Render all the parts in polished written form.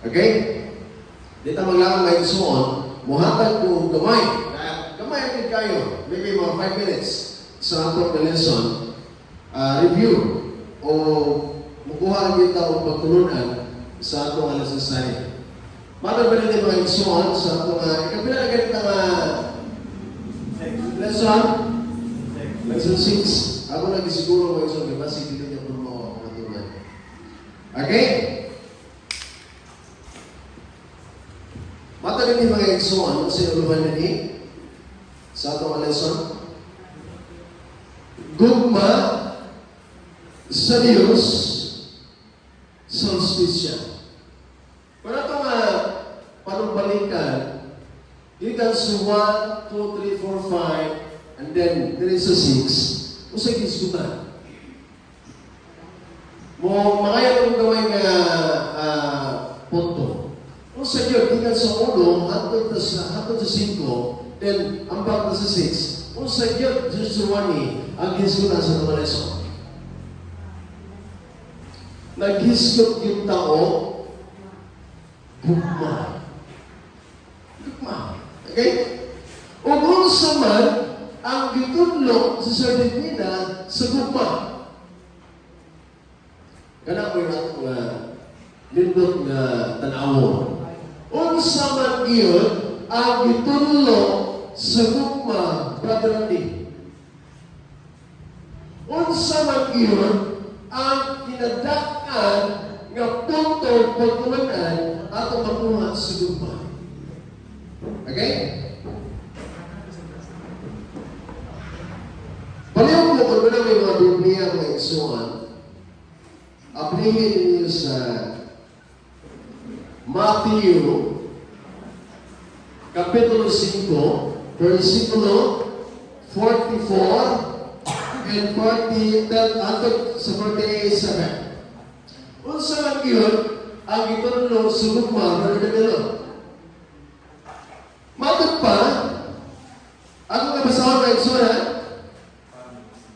Okay? Dito maglangan may suon, muhatag ko gamay. Gamay din kayo. Maybe mga 5 minutes sa atong lesson. Review o mukuha kita o pagtulunan sa atong alasasay. Mata ba natin mga igsoon sa atong ikapila na ganit ang lesson? Lesson 6. Ako lagi siguro mga igsoon, diba? Sige dito niya po mo natunan. Okay? Mata din mga igsoon sa uluhan na ni sa atong lesson. Gugma sa Diyos sa hostisya. Kung ito nga panumbalikan, ikan sa 1, 2, 3, 4, 5, and then there is a 6, o sa gisgutan. Mo, makaya ng gawin nga punto. O sa Diyos, ikan sa 1, hantod sa 5, then ambag na sa 6. O sa Diyos, ang gisgutan sa mga lesson. Naghisgot yung tao, gugma. Gugma. Okay? O kung saman, ang gitudlo sa Sardinina sa gugma. Kana ko yung nga lindot nga tanawon. Kung saman iyon, ang gitudlo sa gugma, Brother Andy. Kung saman iyon, ang kinadakan nga punto pagtulanan at makuha sa gugma. Okay? Palihog mo kung na may mga Biblia mga igsuan, aplihin niyo sa Matthew Kapitulo 5, versikulo 44 and 40, hantod sa 47. Unsa man yun, ang itulong sa gugma, Bernardo. Matod pa, ako nga basahon na igsoon,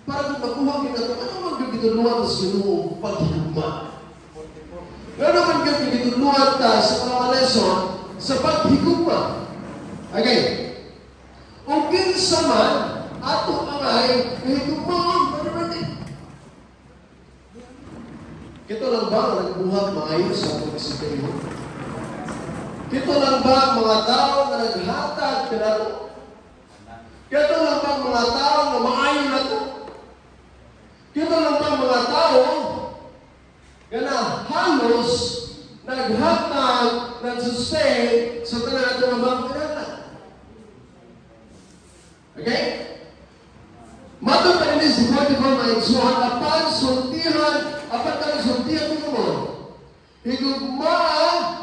para kung makuha kita ito, ano man yung gituluan sa sinuong paghigugma? Ano man yung gituluan ta sa mga lesson sa paghigugma? Okay. Kung kinsa man, ato angay, higugma, kito lang ba ang nagbuhat maayos sa atong isipayo? Kito lang ba ang mga tao na naghatag pinalo? Kito lang ba ang mga tao na maayo na ito? Kito lang ba ang mga tao na halos naghatag, nagsustain sa tanan ito ng mga pinala? Okay? Matod pa rin sa 44 mga igsuhan, apan sultihan, apan kami sultihan mo mo. Higugma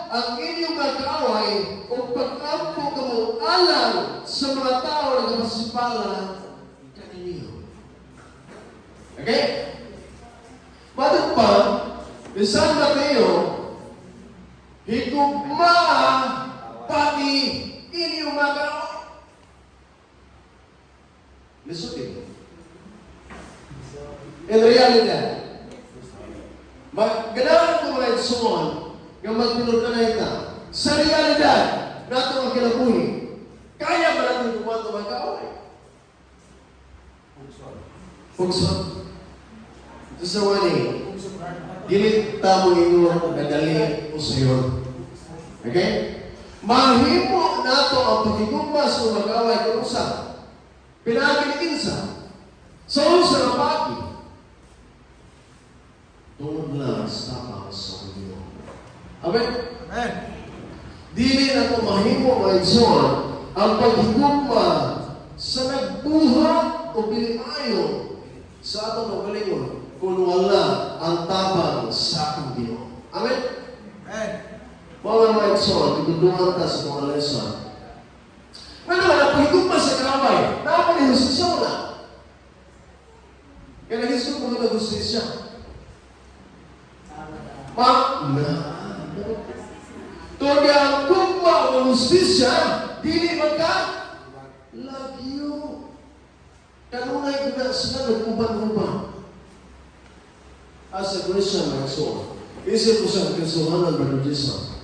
ang inyong magkaaway o pagkampo ka mo alang sa mga tao na kapasipalan kaninyo. Okay? Matod pa, San Mateo, higugma pati inyong magkaaway. Listen to in reality, ganahan ko mga igsoon nga magpinod ka na ita. Sa realidad, nato ang kinabuhi, kaya ba natin kumato magkaaway? Pugson. Ito sa wani, ginit tamo inyo nagali o sayo. Okay? Mahimo nato ang pagigugma sa mag-away kung sa pinaginikinsa. Sa unsa na pagi, tungod lang sa tapang sa Panginoon. Amen? Amen. Dili na ito mahimo mga igsoon ang paghigugma sa nagbuhat o biliayon sa atong magalingon kung wala ang tapang sa Panginoon. Amen? Amen. Mga igsoon, itulungan ta sa mga lesson. Nga naman, ang paghigugma sa kaaway, napalihusisya mo na. Kaya nagis ko kung nag-hustisya. Tuwag ang gugma o hustisya, dili magka lagyo. Kanunay ko na sila nag-uban-uban. As a Christian, my soul, isip ko sa kasuhanan, Brother Jesus.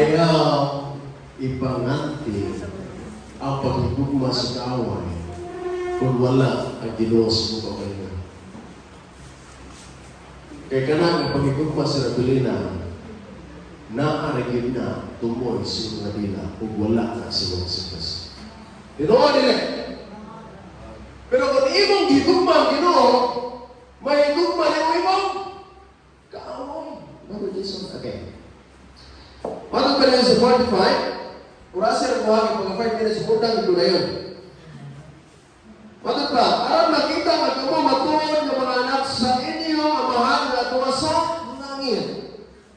ayaw ipanganti ang paghigugma sa kaaway kung wala ang Ginoo sa mga kayo. Kaya kanang ang paghigugma sa Rabelina, naaragin na tumoy sa mga dila kung wala na sa mga sikas. Ginoo nila. Pero kung imong gigugma ang Ginoo, may higugma na imong kaaway. Bago Jason, okay. Matag pa sa 45, urasi ang buhangin, mga 5 minutes, putang ito na yun. Matag pa, aram nakita magkamo matuon ng mga anak sa inyo, ang mahal na tuwasa, langit.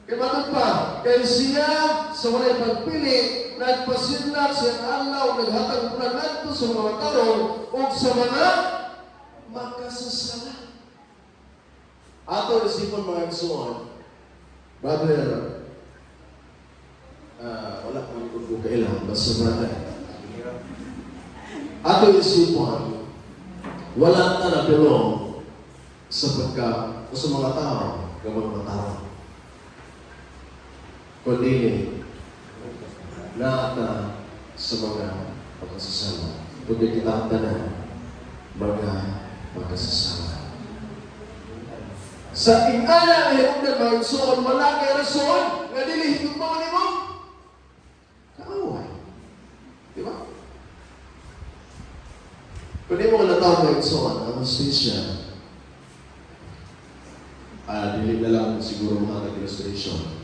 Kaya matag pa, kaya siya sa walay pagpili, nagpasinlat siya Allah, naghatag plan nato sa mga tarong, o sa mga makasasala. Ato isipon mga igsuon, brother, wala ko yung kailangan, basta brother. Ato isipon, wala na napilong sa pagka, o sa mga tao, ng mga tao. Kundi, naata sa mga pagkasasama. Kundi kita na mga pagkasasama. Sa ingana ay huwag na magsuon, wala kay rason, nga dili higugma ni mo. Kaaway. Di ba? Kung di mo natawag magsuon, ang hostisya, dili na lang siguro mga illustration.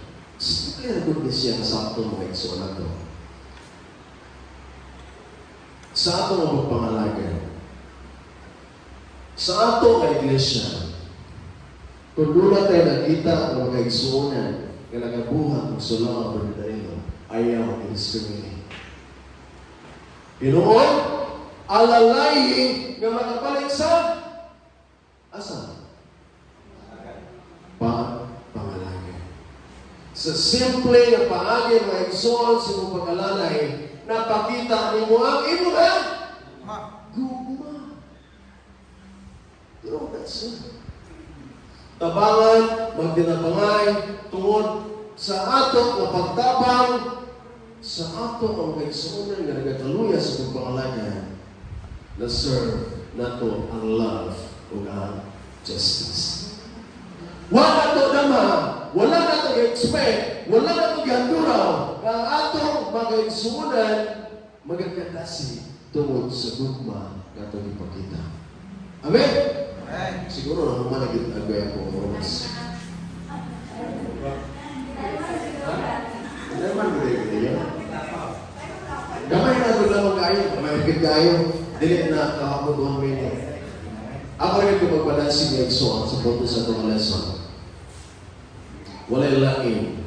Kaya good na siya sa ato mga igsuon na to. Sa ato mga pagpangalaga, sa ato ka iglesia, kung doon tayo nakita ang mga igsuonan na nagabuhat ng sulang ang pagdadarino, ayaw i-discriminate. Pinoon, alalayin na makapalit sa asa? Pangalaga. Sa simple na paagi ng mga igsuon sa mga pag-alalay, napakita ni mo ang imo na gugma. Pero that's it. Tabangan, magdinabangay, tungod sa ato na pagtabang, sa ato ang kaigsuunan nga nagataluya sa pagpangalaga na serve nato ang love o ang justice. Wala to nama, wala na to expect, wala na to ganduraw na ang ato mag-kaigsuunan magagandasi tungod sa gugma na ito ipakita. Amen? Siguro na naman nag-agay ako ng oras. Ano naman mo rin yun? Gamay na ito lang kayo. Gamay kayo. Dili na kahapon 1 minute. Ako rin ito magpadansig ng igsoon sa punto sa itong lesson. Walay langin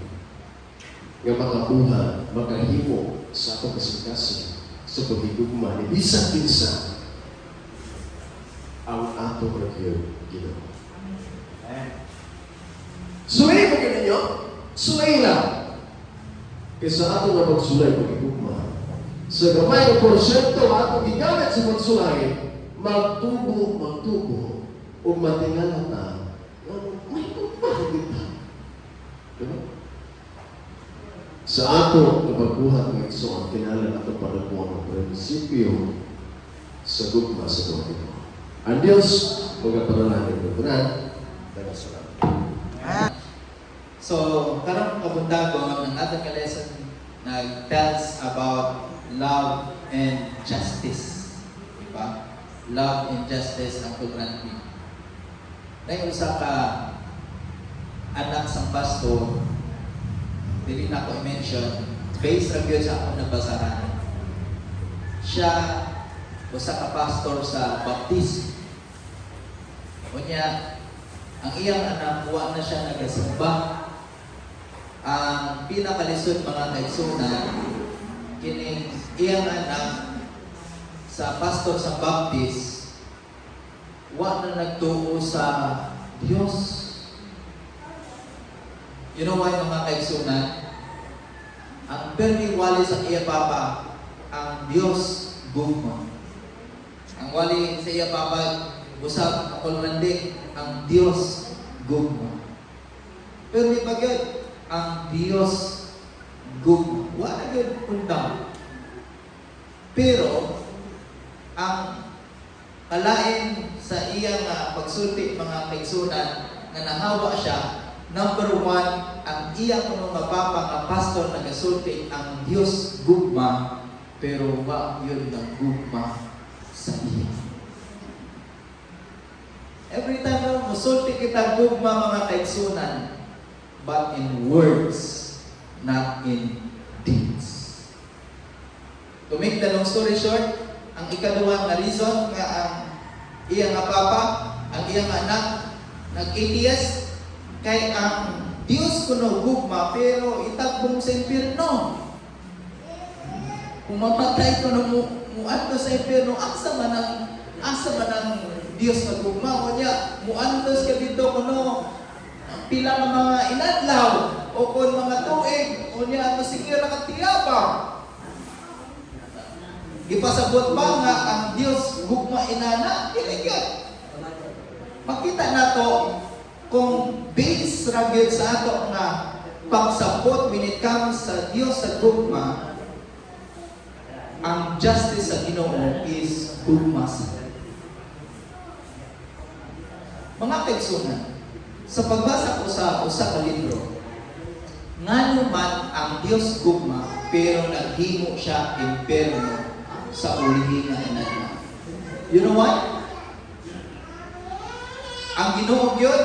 nga makabuha, makahimo sa itong kasing-kasing sa paghigugma ni bisang-bisa ang ato review Ginoo. Sulay mo ninyo? Sulay lang. Kaysa ato na pagsulay pag-igugma. Sa gamay ng porsyento ato gigamit sa pagsulay, magtubo, o matingala na may gugma kita. Diba? Sa ato na pagbuhat ng igsoon, kinalan ato para po ang prinsipyo sa gugma sa mga ito. Ang Diyos, magkapanalangin ko. So, karang kabundagon, ang ating lesson tells about love and justice. Diba? Love and justice ang kulranti. Ngayon sa ka anak sa pastor, hindi na ako i-mention, based review sa akong nabasahan. Siya, usa ka pastor sa Baptist. Unya, ang iyang anak, kuha na siya nagasimba. Ang pinakalisod mga kaigsunan, kining iyang anak sa pastor sa Baptist, wa na nagtuo sa Diyos. You know why mga kaigsunan? Ang perniwali sa iya papa, ang Diyos gugma. Ang wali sa iya papa, usap ako nandi, ang Diyos gugma. Pero di pagyan, ang Diyos gugma. Wala gyud undang. Pero ang kalain sa iyang pagsulti mga kaigsunan nga nahawa siya, number one, ang iyang mga papa nga pastor nagasulti ang Dios gugma, pero wa yun nagugma sa iya. Every time na musulti kita gugma mga kaigsunan, but in words, not in deeds. To make the long story short, ang ikaduhang na reason nga ang iyang papa, ang iyang anak, nag-atheist, kay ang Diyos kuno gugma, pero itakbong sa impyerno. Kung mamatay ko na muadto sa impyerno, asa man ang Diyos na gugma, o niya, muantos ka dito kuno, pila ng mga inadlaw, o kung mga tuig, o niya, sige na katiyabang. Ipasabot ba nga ang Diyos gugma inana? Iligyan. Makita na to kung base ragid sa ato nga pagsabot when it comes sa Diyos sa gugma, ang justice sa Ginoo is gugma sa mga kaigsunan. Sa pagbasa ko sa usa ka libro, ngano man ang Diyos gugma, pero naghimo siya impyerno sa ulihi nga inadlaw. You know what? Ang Ginoo gyud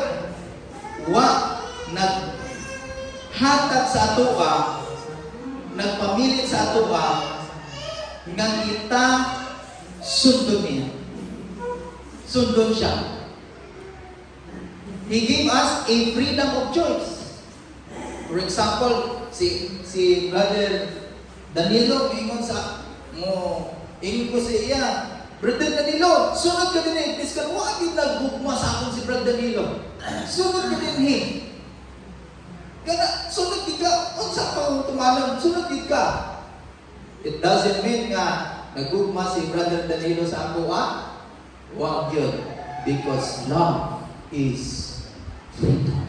naghatag sa atoa, nagpamilit sa atoa nga kita sundon niya. Sundon siya. He gave us a freedom of choice. For example, si Brother Danilo ingon ko sa iya, Brother Danilo, sunod ka din eh. Please ka, huwag yung naggugma sa akin si Brother Danilo. Sunod ka din eh. Kaya sunod din ka, kung sa pang tumalang, sunod din ka. It doesn't mean nga naggugma si Brother Danilo sa ako, huwag yun. Because love is freedom.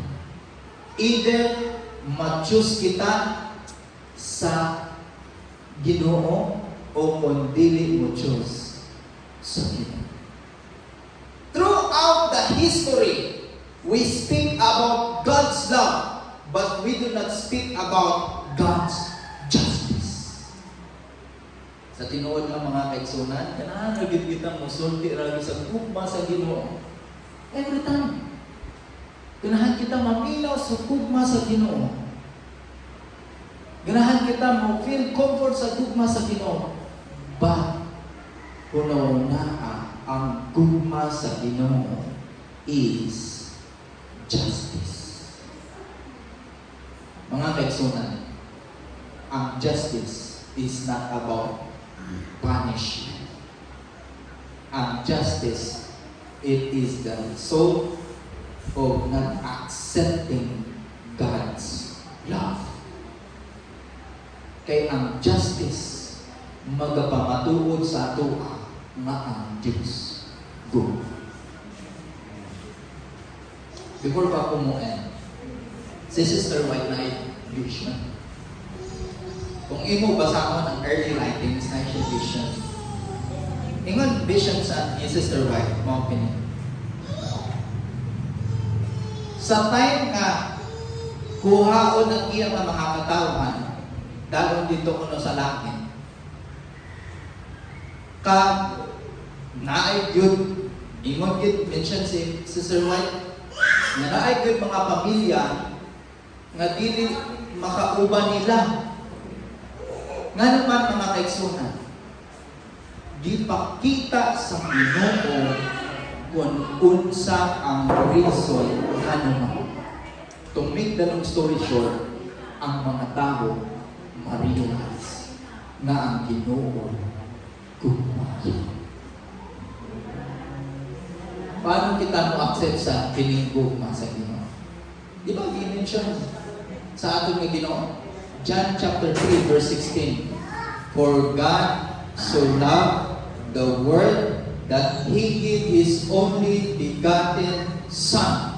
Either ma-choose kita sa Ginoo o kung dili mo choose sa Ginoo. Throughout the history, we speak about God's love, but we do not speak about God's justice. Sa tinuod ng mga kaigsunan, kanahan nagid kitang musulti ra sa gugma sa Ginoo. Every time. Ganahan kita maminaw sa gugma sa Ginoo. Ganahan kita mo feel comfort sa gugma sa Ginoo. But kuno na ang gugma sa Ginoo is justice. Mga kaigsunan, ang justice is not about punishment. Ang justice, it is the result of not accepting God's love. Kay ang justice magapamatuod sa ato nga ang Diyos. Go. Before pa ko mo end, si Sister White na vision. Kung imo basahon ang early writings na siya vision. Ingon vision sa ni Sister White, mga opinion. Sa time nga kuhaon ang iyang mga katawhan, dalon dito kuno sa langit. Naay gyud ingon gyud mention si Sister White, nga naay gyud mga pamilya nga dili makauban nila. Nga naman mga kaigsunan, gipakita sa Ginoo kung unsa ang reason nga naman. To make the long story short, ang mga tao ma-realize na ang Ginoo gugma. Paano kita mo-accept sa kining gugma sa Ginoo? Di ba i-mention sa atong nga Ginoo? John chapter 3 verse 16. For God so loved the world that He gave His only begotten Son,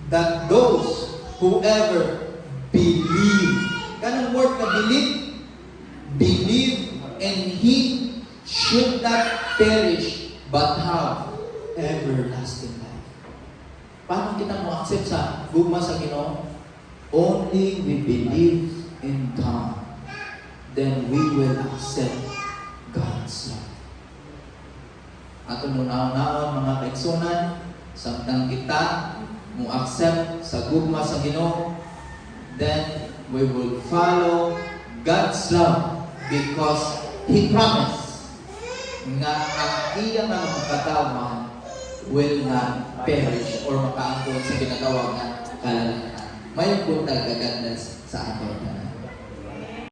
that those whoever believe, kanang word perish but have everlasting life. Paano kita mo accept sa gugma sa Ginoo? Only we believe in God, then we will accept God's love. Ato nung naon-naon mga kaigsunan, samtang kita mo accept sa gugma sa Ginoo, then we will follow God's love because He promised nga ang iya nga makatawhan will not perish or makaangkon sa ginatawag nga kalalakan. May buntag kaganda sa atin.